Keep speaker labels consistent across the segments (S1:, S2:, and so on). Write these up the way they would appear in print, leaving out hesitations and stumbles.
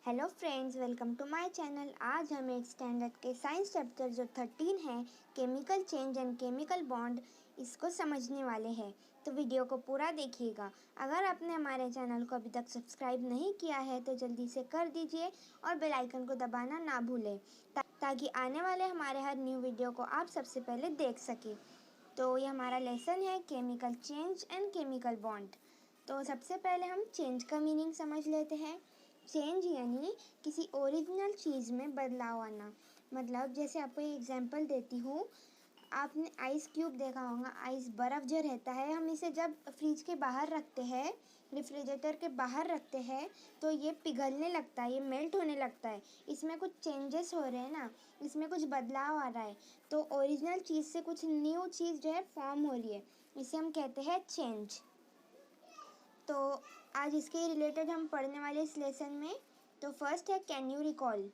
S1: Hello friends, welcome to my channel. आज हम 8th standard के साइंस चैप्टर जो 13 है, chemical change and chemical bond, इसको समझने वाले हैं। तो वीडियो को पूरा देखिएगा। अगर आपने हमारे चैनल को अभी तक सब्सक्राइब नहीं किया है तो जल्दी से कर दीजिए और बेल आइकन को दबाना ना भूलें ताकि आने वाले हमारे हर न्यू वीडियो को आप सबसे पहले देख सकें। तो ये हमारा लेसन है chemical change and chemical bond. तो सबसे पहले हम चेंज का मीनिंग समझ लेते हैं। चेंज यानी किसी ओरिजिनल चीज़ में बदलाव आना। मतलब जैसे आपको एक एग्जांपल देती हूँ, आपने आइस क्यूब देखा होगा। आइस बर्फ़ जो रहता है, हम इसे जब फ्रिज के बाहर रखते हैं, रेफ्रिजरेटर के बाहर रखते हैं, तो ये पिघलने लगता है, ये मेल्ट होने लगता है। इसमें कुछ चेंजेस हो रहे हैं ना, इसमें कुछ बदलाव आ रहा है। तो ओरिजिनल चीज़ से कुछ न्यू चीज़ जो है फॉर्म हो रही है, इसे हम कहते हैं चेंज। तो आज इसके रिलेटेड हम पढ़ने वाले इस लेसन में। तो फर्स्ट है कैन यू रिकॉल।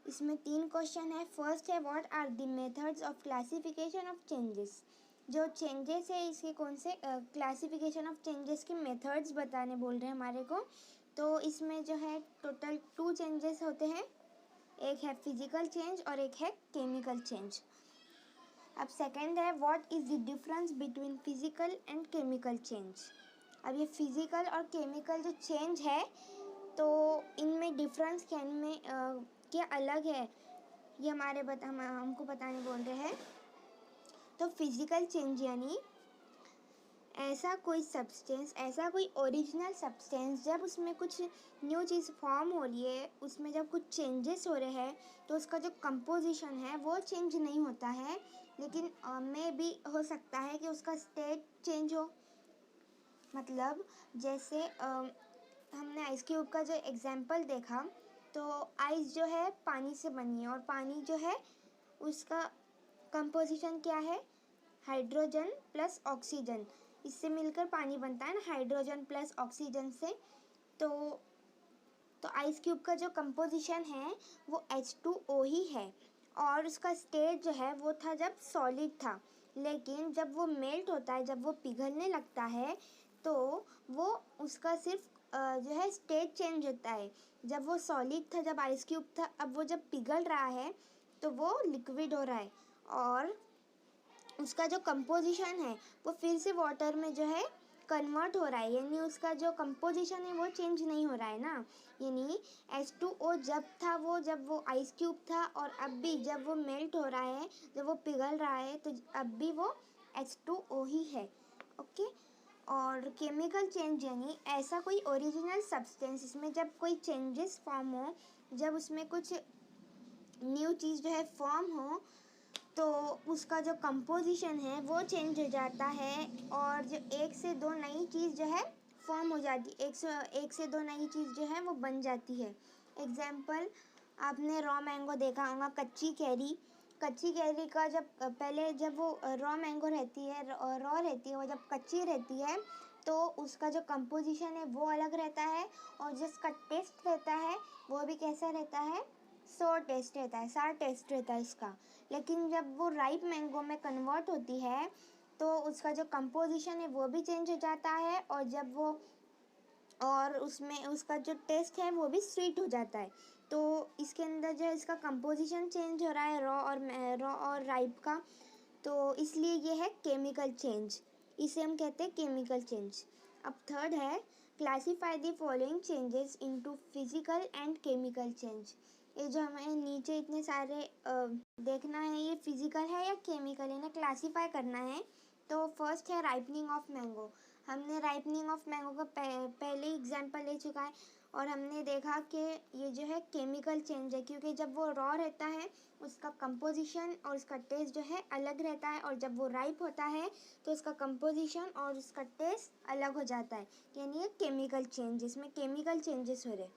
S1: इसमें 3 क्वेश्चन है। फर्स्ट है what are the methods of classification of changes. जो चेंजेस है इसके कौन से क्लासिफिकेशन ऑफ चेंजेस के मेथड्स बताने बोल रहे हैं हमारे को। तो इसमें जो है टोटल 2 चेंजेस होते हैं, एक है फिजिकल चेंज और एक है केमिकल चेंज। अब सेकंड है what is the difference between physical and chemical change. अब ये फिज़िकल और केमिकल जो चेंज है, तो इनमें डिफरेंस क्या, इनमें क्या अलग है, ये हमको बताने बोल रहे हैं। तो फिज़िकल चेंज यानी ऐसा कोई सब्सटेंस, ऐसा कोई ओरिजिनल सब्सटेंस जब उसमें कुछ न्यू चीज़ फॉर्म हो रही है, उसमें जब कुछ चेंजेस हो रहे हैं, तो उसका जो कंपोजिशन है वो चेंज नहीं होता है, लेकिन मे भी हो सकता है कि उसका स्टेट चेंज हो। मतलब जैसे हमने आइस क्यूब का जो एग्जांपल देखा, तो आइस जो है पानी से बनी है और पानी जो है उसका कंपोजिशन क्या है, हाइड्रोजन प्लस ऑक्सीजन। इससे मिलकर पानी बनता है ना, हाइड्रोजन प्लस ऑक्सीजन से। तो आइस क्यूब का जो कंपोजिशन है वो H2O ही है और उसका स्टेट जो है वो था जब सॉलिड था। लेकिन जब वो मेल्ट होता है, जब वो पिघलने लगता है, तो वो उसका सिर्फ जो है स्टेट चेंज होता है। जब वो सॉलिड था, जब आइस क्यूब था, अब वो जब पिघल रहा है तो वो लिक्विड हो रहा है और उसका जो कंपोजिशन है वो फिर से वाटर में जो है कन्वर्ट हो रहा है। यानी उसका जो कंपोजिशन है वो चेंज नहीं हो रहा है ना। यानी H2O जब वो आइस क्यूब था और अब भी जब वो मेल्ट हो रहा है, जब वो पिघल रहा है, तो अब भी वो H2O ही है। ओके। और केमिकल चेंज यानी ऐसा कोई ओरिजिनल सब्सटेंस, इसमें जब कोई चेंजेस फॉर्म हो, जब उसमें कुछ न्यू चीज़ जो है फॉर्म हो, तो उसका जो कंपोजिशन है वो चेंज हो जाता है और जो 1 से 2 नई चीज़ जो है फॉर्म हो जाती है। 1 से 2 नई चीज़ जो है वो बन जाती है। एग्जाम्पल, आपने रॉ मैंगो देखा होगा, कच्ची कैरी। कच्ची कैरी का जब वो रॉ मैंगो रहती है, रॉ रहती है, वो जब कच्ची रहती है तो उसका जो कंपोजिशन है वो अलग रहता है और जिसका टेस्ट रहता है वो भी कैसा रहता है, सोर टेस्ट रहता है, सार टेस्ट रहता है इसका। लेकिन जब वो राइप मैंगो में कन्वर्ट होती है तो उसका जो कंपोजिशन है वो भी चेंज हो जाता है और उसमें उसका जो टेस्ट है वो भी स्वीट हो जाता है। तो इसके अंदर जो है इसका कंपोजिशन चेंज हो रहा है रॉ और राइप का। तो इसलिए ये है केमिकल चेंज, इसे हम कहते हैं केमिकल चेंज। अब थर्ड है classify the following changes into physical and chemical change. ये जो हमें नीचे इतने सारे देखना है, ये फिजिकल है या केमिकल, इन्हें क्लासीफाई करना है। तो फर्स्ट है राइपनिंग ऑफ मैंगो। हमने राइपनिंग ऑफ मैंगो का पहले ही एग्जांपल ले चुका है और हमने देखा कि ये जो है केमिकल चेंज है, क्योंकि जब वो रॉ रहता है उसका कंपोजिशन और उसका टेस्ट जो है अलग रहता है, और जब वो राइप होता है तो उसका कंपोजिशन और उसका टेस्ट अलग हो जाता है। यानी ये केमिकल चेंज, इसमें केमिकल चेंजेस हो रहे हैं।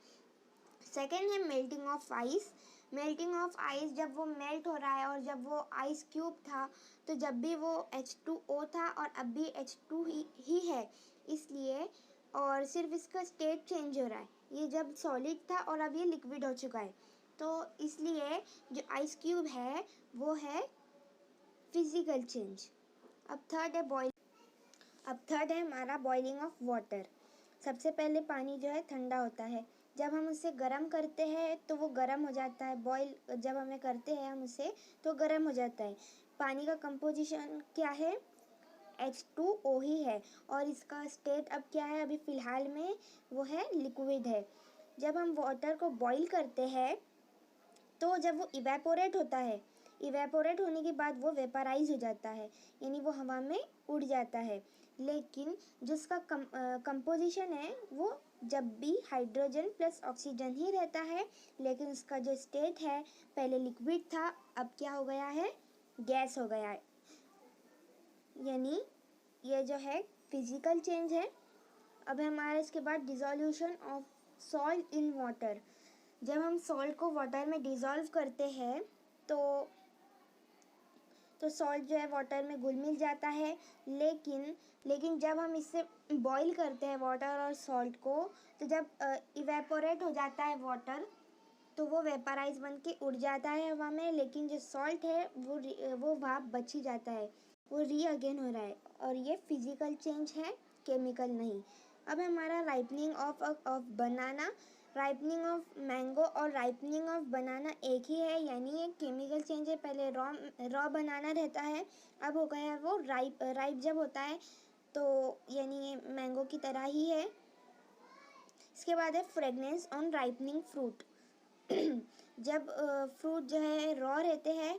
S1: सेकेंड है melting of ice. Melting of ice, जब वो मेल्ट हो रहा है और जब वो आइस क्यूब था, तो जब भी वो H2O था और अब भी H2 ही है, इसलिए, और सिर्फ इसका स्टेट चेंज हो रहा है। ये जब सॉलिड था और अब ये लिक्विड हो चुका है, तो इसलिए जो आइस क्यूब है वो है फिजिकल चेंज। अब थर्ड है हमारा बॉइलिंग ऑफ वाटर। सबसे पहले पानी जो है ठंडा होता है, जब हम उसे गर्म करते हैं तो वो गर्म हो जाता है, बॉईल जब हमें करते हैं हम उसे तो गर्म हो जाता है। पानी का कंपोजिशन क्या है? H2O ही है और इसका स्टेट अब क्या है? अभी फ़िलहाल में वो है लिक्विड है। जब हम वाटर को बॉईल करते हैं तो जब वो इवेपोरेट होता है, इवेपोरेट होने के बाद वो वेपराइज हो जाता है, यानी वो हवा में उड़ जाता है। लेकिन जिसका कंपोजिशन है वो जब भी हाइड्रोजन प्लस ऑक्सीजन ही रहता है, लेकिन उसका जो स्टेट है पहले लिक्विड था, अब क्या हो गया है? गैस हो गया है। यानी ये जो है फिजिकल चेंज है। अब हमारा इसके बाद dissolution of salt in water. जब हम सॉल्ट को वाटर में डिज़ोल्व करते हैं तो सॉल्ट जो है वाटर में घुल मिल जाता है। लेकिन जब हम इससे बॉईल करते हैं वाटर और सॉल्ट को, तो जब इवेपोरेट हो जाता है वाटर तो वो वेपराइज बन के उड़ जाता है हवा में, लेकिन जो सॉल्ट है वो वहाँ बच ही जाता है, वो अगेन हो रहा है। और ये फिजिकल चेंज है, केमिकल नहीं। अब हमारा ripening of banana, ripening of mango और राइपनिंग ऑफ बनाना एक ही है, यानी एक केमिकल चेंज है। पहले रॉ बनाना रहता है, अब हो गया है वो राइप जब होता है, तो यानी ये मैंगो की तरह ही है। इसके बाद है फ्रेगनेंस ऑन राइपनिंग फ्रूट। जब फ्रूट जो है रॉ रहते हैं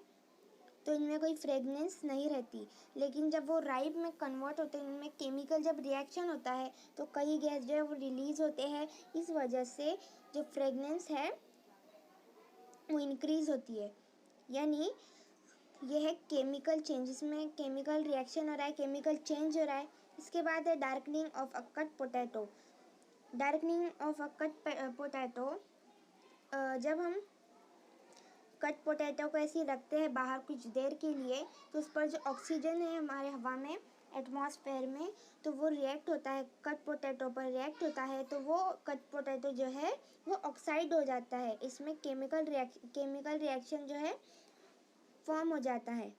S1: तो इनमें कोई फ्रेगनेंस नहीं रहती, लेकिन जब वो राइप में कन्वर्ट होते हैं, इनमें केमिकल जब रिएक्शन होता है तो कई गैस जो है वो रिलीज़ होते हैं, इस वजह से जो फ्रेगनेंस है वो इंक्रीज़ होती है। यानी ये है केमिकल चेंज, इसमें केमिकल रिएक्शन हो रहा है, केमिकल चेंज हो रहा है। इसके बाद है darkening of a cut potato. Darkening of a cut potato, जब हम कट पोटैटो को ऐसे ही रखते हैं बाहर कुछ देर के लिए, तो उस पर जो ऑक्सीजन है हमारे हवा में, एटमॉस्फेयर में, तो वो रिएक्ट होता है, कट पोटैटो पर रिएक्ट होता है, तो वो कट पोटैटो जो है वो ऑक्साइड हो जाता है। इसमें केमिकल रिएक्शन जो है फॉर्म हो जाता है।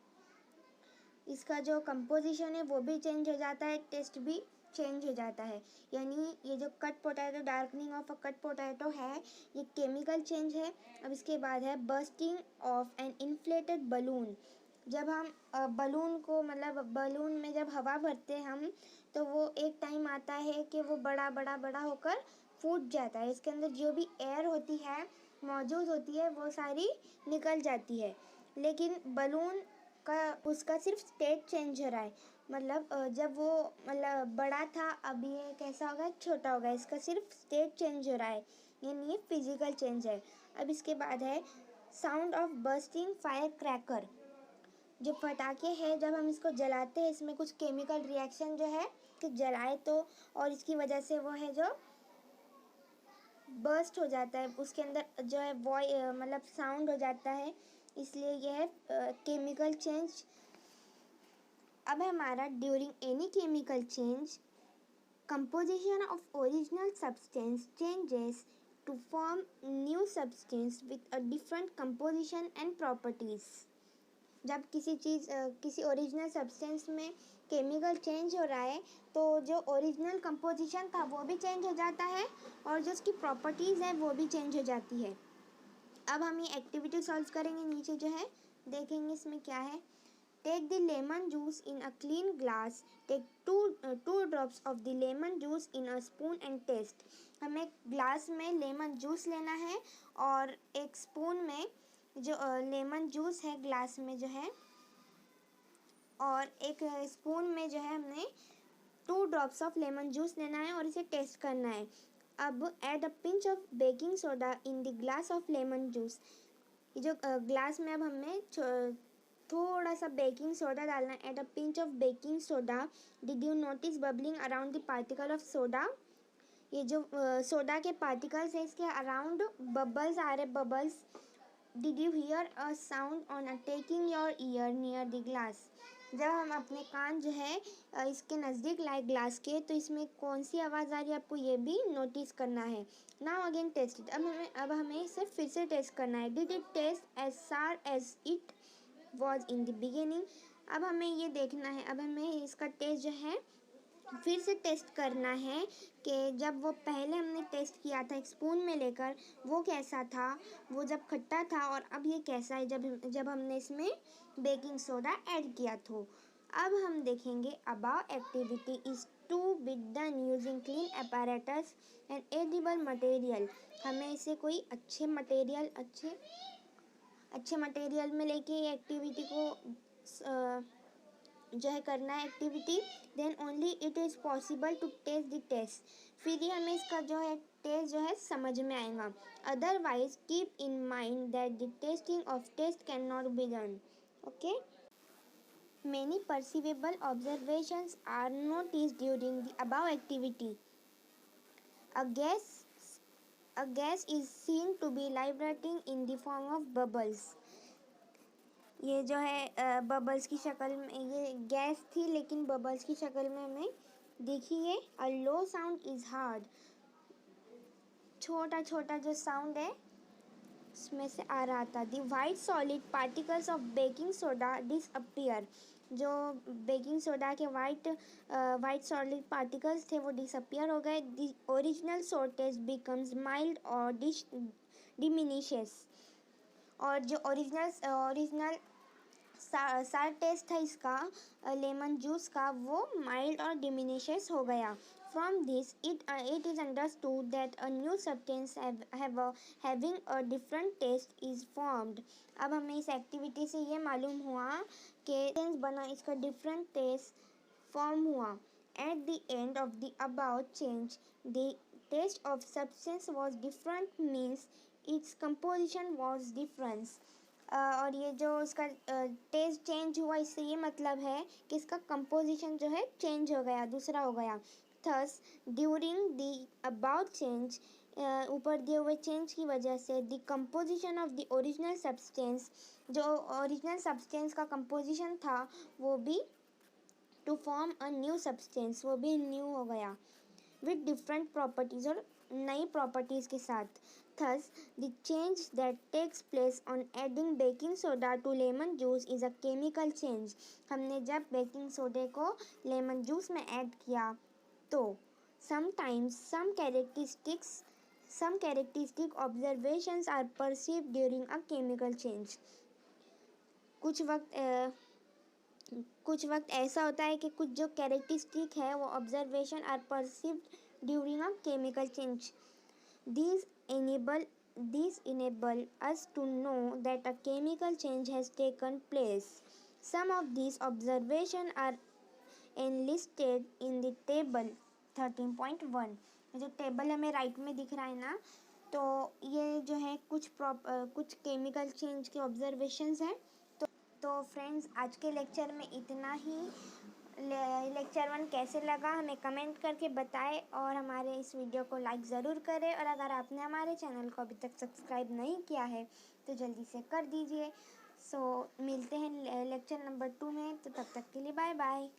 S1: इसका जो कंपोजिशन है वो भी चेंज हो जाता है, टेस्ट भी चेंज हो जाता है। यानी ये जो cut potato, darkening of a cut potato है, ये केमिकल चेंज है। अब इसके बाद है bursting of an inflated balloon. जब हम बलून को, मतलब बलून में जब हवा भरते हैं हम, तो वो एक टाइम आता है कि वो बड़ा बड़ा बड़ा होकर फूट जाता है। इसके अंदर जो भी एयर होती है, मौजूद होती है, वो सारी निकल जाती है। लेकिन बलून का, उसका सिर्फ स्टेट चेंज हो रहा है। मतलब जब वो मतलब बड़ा था, अब ये कैसा होगा? छोटा होगा। इसका सिर्फ स्टेट चेंज हो रहा है, यानी ये फिजिकल चेंज है। अब इसके बाद है sound of bursting fire cracker. जो पटाखे हैं, जब हम इसको जलाते हैं, इसमें कुछ केमिकल रिएक्शन जो है कि जलाए तो, और इसकी वजह से वो है जो बर्स्ट हो जाता है, उसके अंदर जो है मतलब साउंड हो जाता है, इसलिए यह है केमिकल चेंज। अब हमारा during any chemical change, composition of original substance changes to form new substance with a different composition and properties। जब किसी ओरिजिनल सब्सटेंस में केमिकल चेंज हो रहा है, तो जो ओरिजिनल कंपोजिशन था वो भी चेंज हो जाता है, और जो उसकी प्रॉपर्टीज़ है वो भी चेंज हो जाती है। अब हम ये एक्टिविटी सॉल्व करेंगे। नीचे जो है देखेंगे इसमें क्या है। Take the lemon juice in a clean glass. Take two drops of the lemon juice in a spoon and taste. हमें ग्लास में लेमन जूस लेना है, और एक स्पून में जो लेमन जूस है ग्लास में जो है, और एक स्पून में जो है हमने 2 ड्रॉप्स ऑफ लेमन जूस लेना है और इसे टेस्ट करना है। अब add a pinch of baking soda in the glass of lemon juice. ये जो ग्लास में अब हमें थोड़ा सा बेकिंग सोडा डालना है। Add a pinch of baking soda. Did you notice bubbling around the particle of soda? ये जो सोडा के पार्टिकल्स है, इसके अराउंड बबल्स आ रहे, bubbles. Did you here a sound on taking your year near the glass? जब हम अपने कान जो है इसके नज़दीक लाए ग्लास के, तो इसमें कौन सी आवाज़ आ रही है आपको ये भी नोटिस करना है। Now again taste it. अब हमें इसे फिर से टेस्ट करना है। Did it taste as sour as it was in the beginning? अब हमें ये देखना है, अब हमें इसका टेस्ट जो है फिर से टेस्ट करना है कि जब वो पहले हमने टेस्ट किया था एक स्पून में लेकर वो कैसा था, वो जब खट्टा था, और अब ये कैसा है जब हमने इसमें बेकिंग सोडा ऐड किया। तो अब हम देखेंगे above activity is to be done using clean apparatus and edible material. हमें इसे कोई अच्छे मटेरियल में लेके ये एक्टिविटी को जो है करना है activity, then only it is possible to test the taste. फिर ही हमें इसका जो है टेस्ट जो है समझ में आएगा। Otherwise keep in mind that the testing of taste can not be done. Okay, many perceivable observations are noticed during the above activity. A gas a gas is seen to be liberating in the form of bubbles. ये जो है bubbles की शक्ल में, ये gas थी लेकिन bubbles की शक्ल में हमें देखिए। अ लो साउंड इज़ हार्ड, छोटा छोटा जो साउंड है उसमें से आ रहा था। The white solid particles of baking soda disappear, जो बेकिंग सोडा के वाइट सॉलिड पार्टिकल्स थे वो डिसअपियर हो गए। दी ओरिजिनल सोड टेस्ट बिकम्स माइल्ड और डिमिनिशेस, और जो ओरिजिनल सार टेस्ट था इसका लेमन जूस का वो माइल्ड और डिमिनिशेस हो गया। From this it is understood that a new substance having a different taste is formed. अब हमें इस एक्टिविटी से ये मालूम हुआ कि बना, इसका डिफरेंट टेस्ट फॉर्म हुआ। At the end of the about change the taste of substance was different means its composition was difference. और ये जो उसका टेस्ट चेंज हुआ, इससे ये मतलब है कि इसका कंपोजिशन जो है चेंज हो गया, दूसरा हो गया। Thus during the about change, ऊपर दिए हुए चेंज की वजह से the composition of the original substance, जो ओरिजिनल सब्सटेंस का कंपोजिशन था वो भी to form a new substance, वो भी न्यू हो गया विथ डिफरेंट प्रॉपर्टीज़, और नई प्रॉपर्टीज़ के साथ। Thus, the change that takes place on adding baking soda to lemon juice is a chemical change. हमने जब बेकिंग सोडे को लेमन जूस में ऐड किया तो sometimes some characteristic observations are perceived during a chemical change. कुछ वक्त ऐसा होता है कि कुछ जो कैरेक्टरिस्टिक है वो observation are perceived during a chemical change. These enable us to know that a chemical change has taken place. Some of these observations are enlisted in the table 13.1। जो टेबल हमें राइट में दिख रहा है ना, तो ये जो है कुछ केमिकल चेंज के ऑब्जर्वेशंस हैं। तो फ्रेंड्स, आज के लेक्चर में इतना ही। लेक्चर 1 कैसे लगा हमें कमेंट करके बताएं, और हमारे इस वीडियो को लाइक ज़रूर करें, और अगर आपने हमारे चैनल को अभी तक सब्सक्राइब नहीं किया है तो जल्दी से कर दीजिए। सो मिलते हैं लेक्चर नंबर 2 में, तो तब तक के लिए बाय बाय।